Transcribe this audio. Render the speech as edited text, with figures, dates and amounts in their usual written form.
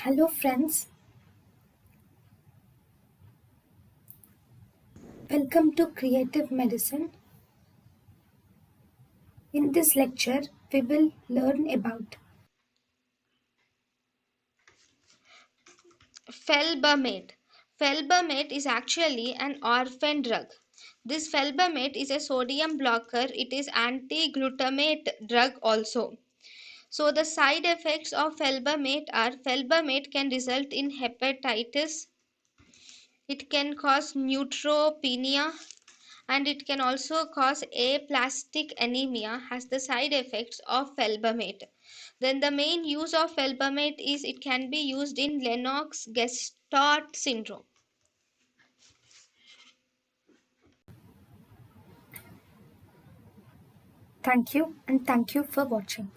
Hello, friends. Welcome to Creative Medicine. In this lecture, we will learn about Felbamate. Felbamate is actually an orphan drug. This felbamate is a sodium blocker. It is anti-glutamate drug also. So the side effects of felbamate can result in hepatitis. It can cause neutropenia and it can also cause aplastic anemia as the side effects of felbamate. Then the main use of felbamate is it can be used in Lennox Gestaut syndrome. thank you and thank you for watching.